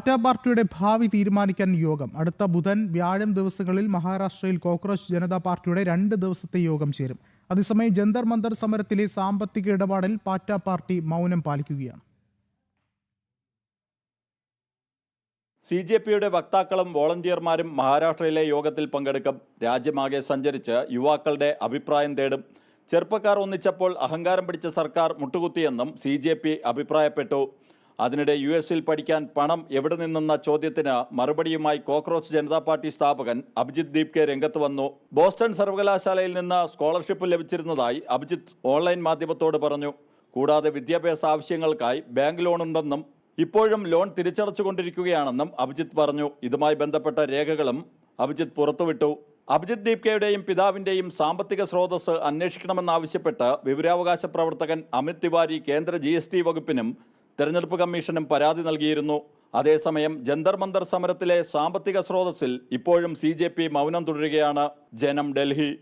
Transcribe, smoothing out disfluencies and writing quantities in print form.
Party പാർട്ടിയുടെ ഭാവി തീരുമാനിക്കാൻ യോഗം. അടുത്ത ബുധൻ, വ്യാഴം ദിവസങ്ങളിൽ മഹാരാഷ്ട്രയിൽ കോക്രോച്ച് ജനതാ പാർട്ടിയുടെ 2 ദിവസത്തെ യോഗം ചേരും. അതേസമയം ജന്തർ മന്തർ സമരത്തിലെ സാമ്പത്തിക ഇടപാടിൽ പാർട്ടി പാർട്ടി മൗനം പാലിക്കുകയാണ്. CJPയുടെ വക്താക്കളും വോളണ്ടിയർമാരും മഹാരാഷ്ട്രയിലെ യോഗത്തിൽ പങ്കെടുക്കും. രാജ്യമാകെ സഞ്ചരിച്ച് യുവാക്കളുടെ അഭിപ്രായം തേടും. ചെറുപ്പക്കാർ ഒന്നിച്ചപ്പോൾ അഹങ്കാരം പിടിച്ച സർക്കാർ മുട്ടുകുത്തിയെന്നും CJP അഭിപ്രായപ്പെട്ടു. അതിനിടെ US-ൽ പഠിക്കാൻ പണം എവിടെ നിന്നെന്ന ചോദ്യത്തിന് മറുപടിയുമായി കോക്രോച്ച് ജനതാ പാർട്ടി സ്ഥാപകൻ അഭിജിത്ത് ദീപ്കെ രംഗത്ത് വന്നു. ബോസ്റ്റൺ സർവകലാശാലയിൽ നിന്ന് സ്കോളർഷിപ്പ് ലഭിച്ചിരുന്നതായി അഭിജിത്ത് ഓൺലൈൻ മാധ്യമത്തോട് പറഞ്ഞു. കൂടാതെ വിദ്യാഭ്യാസ ആവശ്യങ്ങൾക്കായി ബാങ്ക് ലോണുണ്ടെന്നും ഇപ്പോഴും ലോൺ തിരിച്ചടച്ചുകൊണ്ടിരിക്കുകയാണെന്നും അഭിജിത്ത് പറഞ്ഞു. ഇതുമായി ബന്ധപ്പെട്ട രേഖകളും അഭിജിത്ത് പുറത്തുവിട്ടു. അഭിജിത്ത് ദീപ്കയുടെയും പിതാവിന്റെയും സാമ്പത്തിക സ്രോതസ് അന്വേഷിക്കണമെന്നാവശ്യപ്പെട്ട് വിവരാവകാശ പ്രവർത്തകൻ അമിത് തിവാരി കേന്ദ്ര GST വകുപ്പിനും തെരഞ്ഞെടുപ്പ് കമ്മീഷനും പരാതി നൽകിയിരുന്നു. അതേസമയം ജന്തർ മന്തർ സമരത്തിലെ സാമ്പത്തിക സ്രോതസ്സിൽ ഇപ്പോഴും CJP മൗനം തുടരുകയാണ്. ജനം, ഡൽഹി.